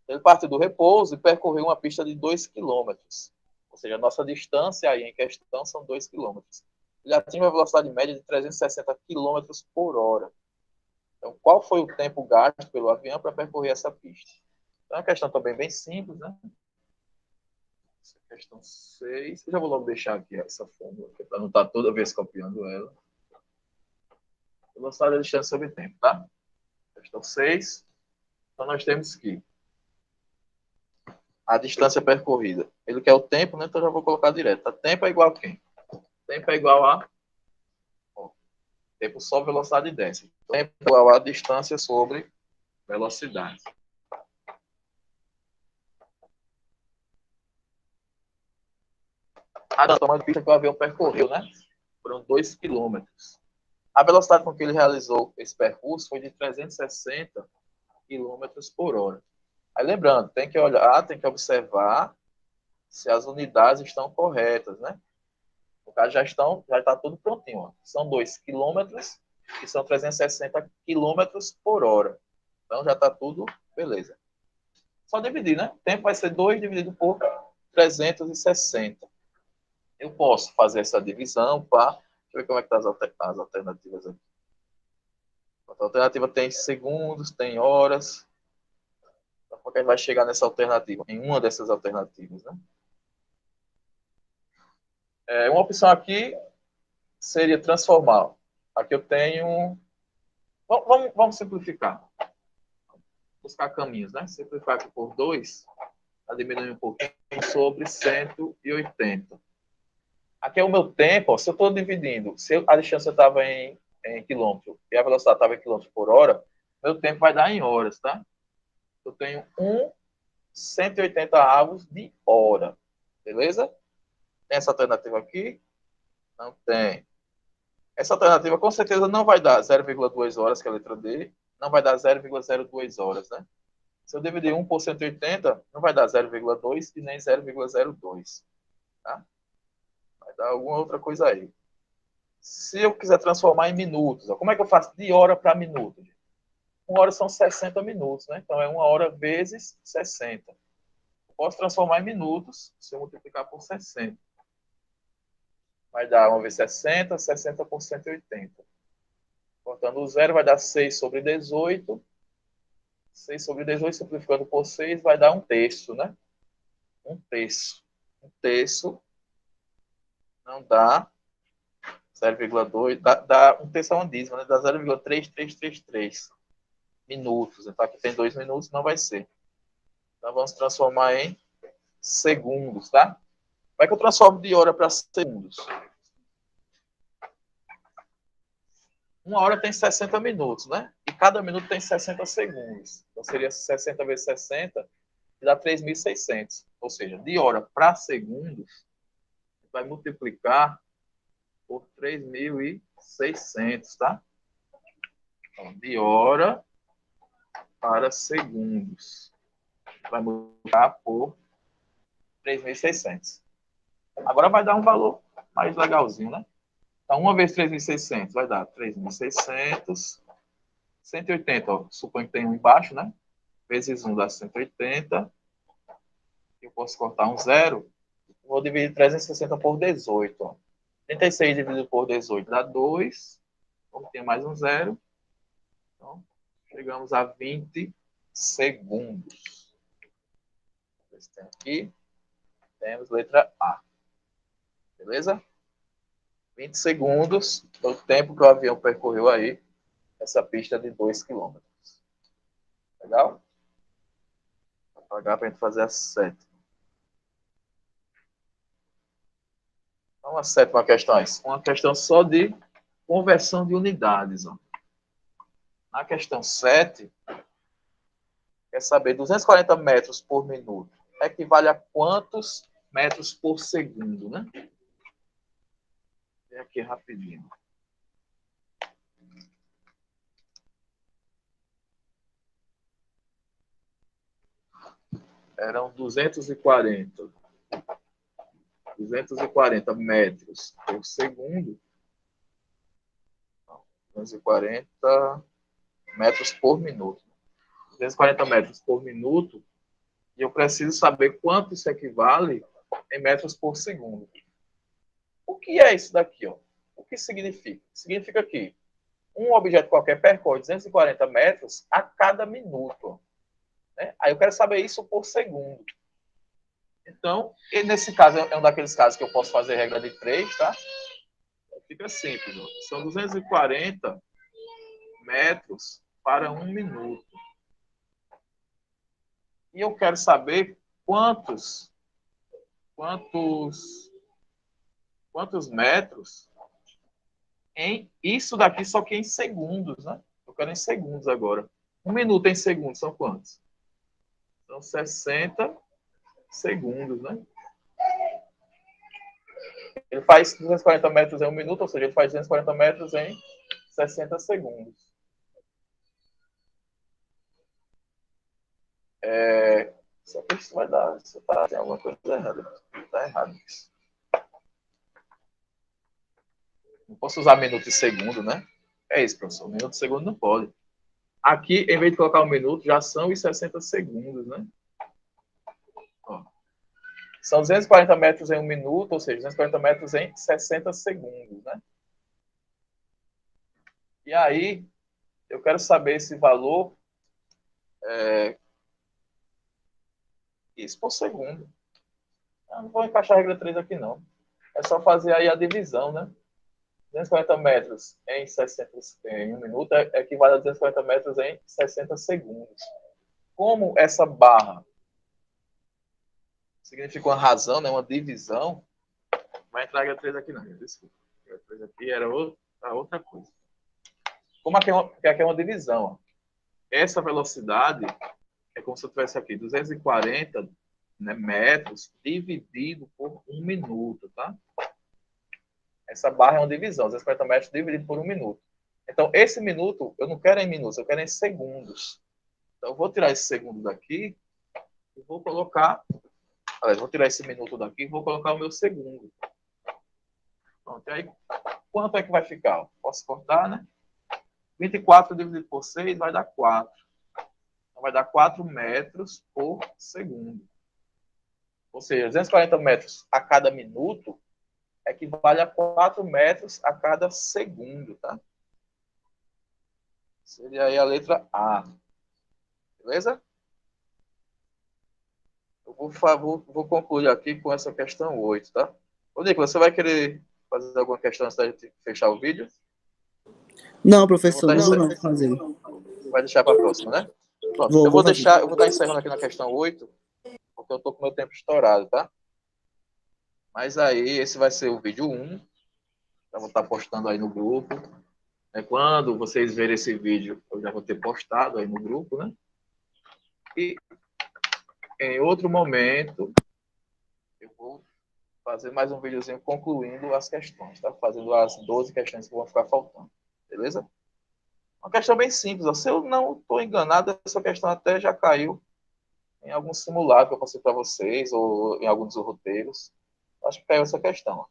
Ele partiu do repouso e percorreu uma pista de 2 quilômetros. Ou seja, a nossa distância aí em questão são 2 quilômetros. Ele atinge uma velocidade média de 360 quilômetros por hora. Então, qual foi o tempo gasto pelo avião para percorrer essa pista? Então, é uma questão também bem simples, né? Essa questão 6. Eu já vou logo deixar aqui essa fórmula, para não estar toda vez copiando ela. Velocidade da distância sobre tempo, tá? Questão 6. Então, nós temos que a distância percorrida. Ele quer o tempo, né? Então já vou colocar direto. Tempo é igual a quem? Tempo é igual a tempo sobre velocidade density. Tempo é igual a distância sobre velocidade. A tamanho de pista que o avião percorreu, né? Foram 2 quilômetros. A velocidade com que ele realizou esse percurso foi de 360 quilômetros por hora. Aí lembrando, tem que olhar, tem que observar se as unidades estão corretas, né? No caso, já está tudo prontinho. Ó. São 2 quilômetros e são 360 quilômetros por hora. Então, já está tudo beleza. Só dividir, né? O tempo vai ser 2 dividido por 360. Eu posso fazer essa divisão, pá. Deixa eu ver como é que estão as alternativas aqui. A alternativa tem segundos, tem horas. Então, como é que a gente vai chegar nessa alternativa? Em uma dessas alternativas, né? Uma opção aqui seria transformar. Aqui eu tenho... Vamos simplificar. Buscar caminhos, né? Simplificar aqui por 2, para diminuir um pouquinho, sobre 180. Aqui é o meu tempo, ó, se eu estou dividindo, se a distância estava em quilômetro e a velocidade estava em quilômetros por hora, meu tempo vai dar em horas, tá? Eu tenho 180 avos de hora, beleza? Tem essa alternativa aqui? Não tem. Essa alternativa com certeza não vai dar 0,2 horas, que é a letra D, não vai dar 0,02 horas, né? Se eu dividir 1 por 180, não vai dar 0,2 e nem 0,02. Tá? Vai dar alguma outra coisa aí. Se eu quiser transformar em minutos, ó, como é que eu faço de hora para minuto? 1 hora são 60 minutos, né? Então é 1 hora vezes 60. Eu posso transformar em minutos se eu multiplicar por 60. Vai dar 1 vezes 60, 60 por 180. Cortando o zero vai dar 6 sobre 18. 6 sobre 18, simplificando por 6, vai dar 1/3, né? 1/3. 1/3 não dá 0,2, dá 1/3 é uma dízima, né? Dá 0,3333 minutos. Então aqui tem 2 minutos, não vai ser. Então vamos transformar em segundos, tá? Como é que eu transformo de hora para segundos? 1 hora tem 60 minutos, né? E cada minuto tem 60 segundos. Então seria 60 vezes 60, que dá 3.600. Ou seja, de hora para segundos, vai multiplicar por 3.600, tá? Então, de hora para segundos. Vai multiplicar por 3.600. Agora vai dar um valor mais legalzinho, né? Então, 1 vezes 3.600 vai dar 3.600. 180, ó, suponho que tem um embaixo, né? Vezes 1 dá 180. Eu posso cortar um zero. Vou dividir 360 por 18. Ó. 36 dividido por 18 dá 2. Como tem mais um zero. Então, chegamos a 20 segundos. Tem aqui. Temos letra A. Beleza? 20 segundos é o tempo que o avião percorreu aí essa pista de 2 km. Legal? Vou apagar para a gente fazer a sétima. Então, a sétima questão é uma questão só de conversão de unidades. Ó. Na questão 7, quer saber 240 metros por minuto equivale a quantos metros por segundo, né? Vem aqui rapidinho. Eram 240 metros por segundo. 240 metros por minuto. 240 metros por minuto. E eu preciso saber quanto isso equivale em metros por segundo. O que é isso daqui? Ó? O que significa? Significa que um objeto qualquer percorre 240 metros a cada minuto. Né? Aí eu quero saber isso por segundo. Então, nesse caso, é um daqueles casos que eu posso fazer regra de 3, tá? Fica simples. Ó. São 240 metros para 1 minuto. E eu quero saber quantos metros em isso daqui, só que em segundos, né? Eu quero em segundos agora. 1 minuto em segundos são quantos? São 60 segundos, né? Ele faz 240 metros em 1 minuto, ou seja, ele faz 240 metros em 60 segundos. Só que isso vai dar, isso tem alguma coisa errada. Está errado isso. Não posso usar minuto e segundo, né? É isso, professor. Minuto e segundo não pode. Aqui, em vez de colocar 1 minuto, já são os 60 segundos, né? Ó. São 240 metros em 1 minuto, ou seja, 240 metros em 60 segundos, né? E aí, eu quero saber esse valor isso por segundo. Eu não vou encaixar a regra 3 aqui, não. É só fazer aí a divisão, né? 240 metros em 1 minuto equivale a 240 metros em 60 segundos. Como essa barra significa uma razão, né, uma divisão, vai entrar a regra 3 aqui não. Desculpa. A regra 3 aqui era outra coisa. Como aqui é uma divisão, ó. Essa velocidade é como se eu tivesse aqui 240, né, metros dividido por 1 minuto, tá? Essa barra é uma divisão, 240 metros dividido por 1 minuto. Então, esse minuto, eu não quero em minutos, eu quero em segundos. Então, eu vou tirar esse segundo daqui e vou colocar... Aliás, vou tirar esse minuto daqui e vou colocar o meu segundo. Pronto, e aí, quanto é que vai ficar? Posso cortar, né? 24 dividido por 6 vai dar 4. Então, vai dar 4 metros por segundo. Ou seja, 240 metros a cada minuto equivale a 4 metros a cada segundo, tá? Seria aí a letra A. Beleza? Eu vou concluir aqui com essa questão 8, tá? Ô, Nicolas, você vai querer fazer alguma questão antes da gente fechar o vídeo? Não, professor, não vou não fazer. Vai deixar para a próxima, né? Pronto, eu vou estar encerrando aqui na questão 8, porque eu estou com o meu tempo estourado, tá? Mas aí, esse vai ser o vídeo 1. Eu vou estar postando aí no grupo. Quando vocês verem esse vídeo, eu já vou ter postado aí no grupo, né? E em outro momento, eu vou fazer mais um videozinho concluindo as questões, tá? Fazendo as 12 questões que vão ficar faltando. Beleza? Uma questão bem simples. Ó. Se eu não estou enganado, essa questão até já caiu em algum simulado que eu passei para vocês, ou em alguns roteiros. Acho que caiu essa questão. Ó.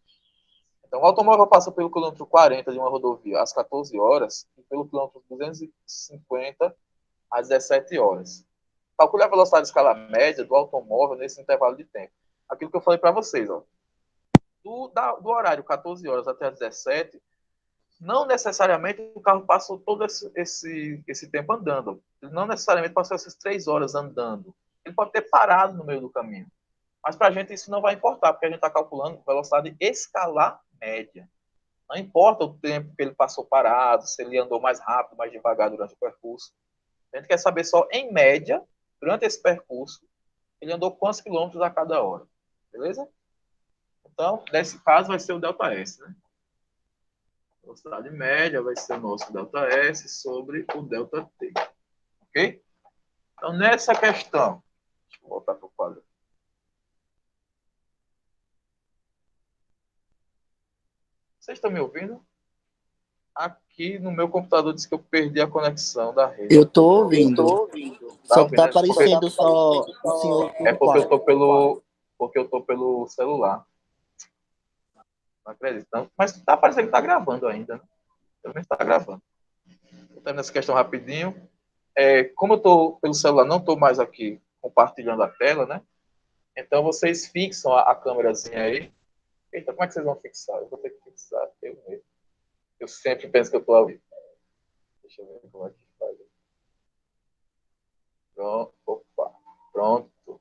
Então, o automóvel passa pelo quilômetro 40 de uma rodovia às 14 horas e pelo quilômetro 250 às 17 horas. Calcule a velocidade de escala média do automóvel nesse intervalo de tempo. Aquilo que eu falei para vocês. Ó. Do horário 14 horas até as 17, não necessariamente o carro passou todo esse tempo andando. Ele não necessariamente passou essas 3 horas andando. Ele pode ter parado no meio do caminho. Mas para a gente isso não vai importar, porque a gente está calculando velocidade escalar média. Não importa o tempo que ele passou parado, se ele andou mais rápido, mais devagar durante o percurso. A gente quer saber só, em média, durante esse percurso, ele andou quantos quilômetros a cada hora. Beleza? Então, nesse caso, vai ser o ΔS, né? A velocidade média vai ser o nosso ΔS sobre o ΔT. Ok? Então, nessa questão, deixa eu voltar para o quadro. Vocês estão me ouvindo? Aqui no meu computador diz que eu perdi a conexão da rede. Eu tô ouvindo. Tá Só que ouvindo, tá né? aparecendo só o senhor É por porque quadro. eu tô pelo celular. Não acredito, não. Mas tá parecendo que tá gravando ainda, né? Pelo menos tá gravando. Vou terminar essa questão rapidinho. Como eu tô pelo celular, não tô mais aqui compartilhando a tela, né? Então vocês fixam a câmerazinha aí. Eita, como é que vocês vão fixar? Eu vou ter que fixar. Eu mesmo. Eu sempre penso que eu tô ali. Deixa eu ver como é que faz. Pronto. Opa. Pronto.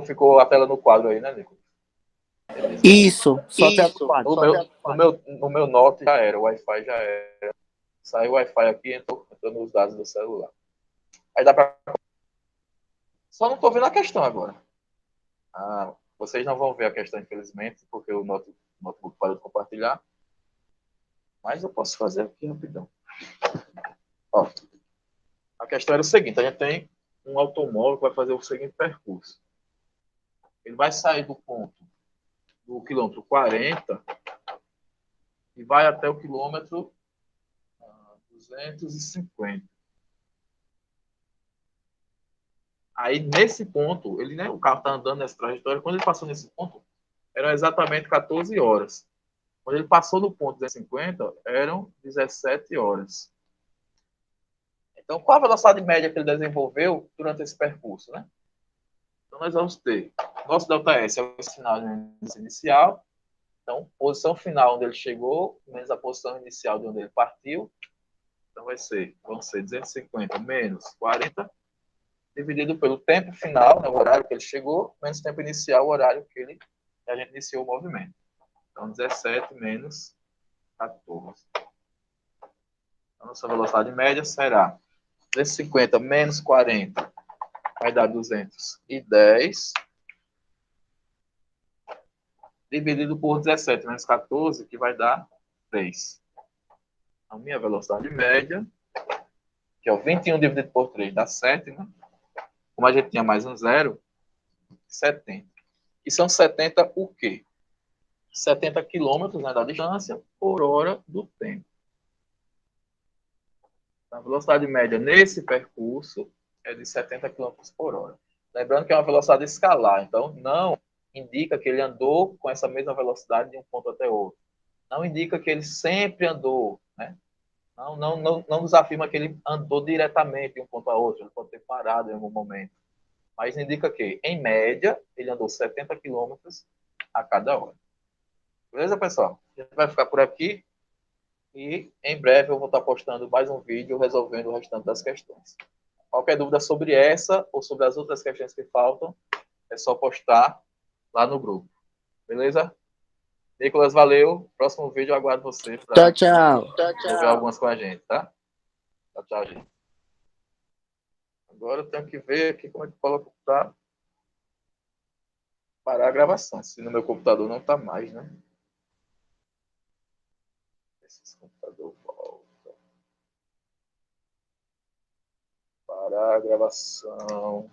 Ficou a tela no quadro aí, né, Nico? Beleza. Isso, só até o quadro. No meu Note já era, o Wi-Fi já era. Saiu o Wi-Fi aqui e entrou nos dados do celular. Aí dá pra... Só não tô vendo a questão agora. Vocês não vão ver a questão, infelizmente, porque o notebook parou de compartilhar. Mas eu posso fazer aqui rapidão. Ó, a questão era o seguinte: a gente tem um automóvel que vai fazer o seguinte percurso. Ele vai sair do ponto do quilômetro 40 e vai até o quilômetro 250. Aí, nesse ponto, o carro está andando nessa trajetória. Quando ele passou nesse ponto, eram exatamente 14 horas. Quando ele passou no ponto 250, eram 17 horas. Então, qual a velocidade média que ele desenvolveu durante esse percurso, né? Então, nós vamos ter nosso ΔS é o sinal inicial. Então, posição final onde ele chegou, menos a posição inicial de onde ele partiu. Então, vão ser 250 menos 40, dividido pelo tempo final, né, o horário que ele chegou, menos o tempo inicial, o horário que a gente iniciou o movimento. Então, 17 menos 14. A nossa velocidade média será 250 menos 40, vai dar 210, dividido por 17 menos 14, que vai dar 3. A minha velocidade média, que é o 21 dividido por 3, dá 7, né? Como a gente tinha mais um zero, 70. E são 70 o quê? 70 quilômetros, né, da distância por hora do tempo. A velocidade média nesse percurso é de 70 km por hora. Lembrando que é uma velocidade escalar, então não indica que ele andou com essa mesma velocidade de um ponto até outro. Não indica que ele sempre andou, né? Não nos afirma que ele andou diretamente de um ponto a outro, ele pode ter parado em algum momento. Mas indica que, em média, ele andou 70 quilômetros a cada hora. Beleza, pessoal? A gente vai ficar por aqui e, em breve, eu vou estar postando mais um vídeo resolvendo o restante das questões. Qualquer dúvida sobre essa ou sobre as outras questões que faltam, é só postar lá no grupo. Beleza? Nicolas, valeu. Próximo vídeo eu aguardo você para resolver algumas com a gente, tá? Tchau, tchau, gente. Agora eu tenho que ver aqui como é que coloca para parar a gravação. Se no meu computador não está mais, né? Esse computador volta. Parar a gravação.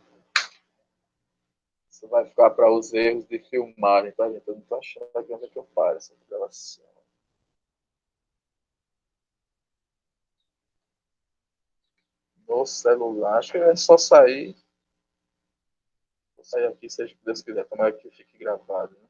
Isso vai ficar para os erros de filmagem, tá, gente? Eu não estou achando aqui onde é que eu paro essa gravação. No celular, acho que é só sair. Vou sair aqui, seja o que Deus quiser. Tomara que fique gravado, né?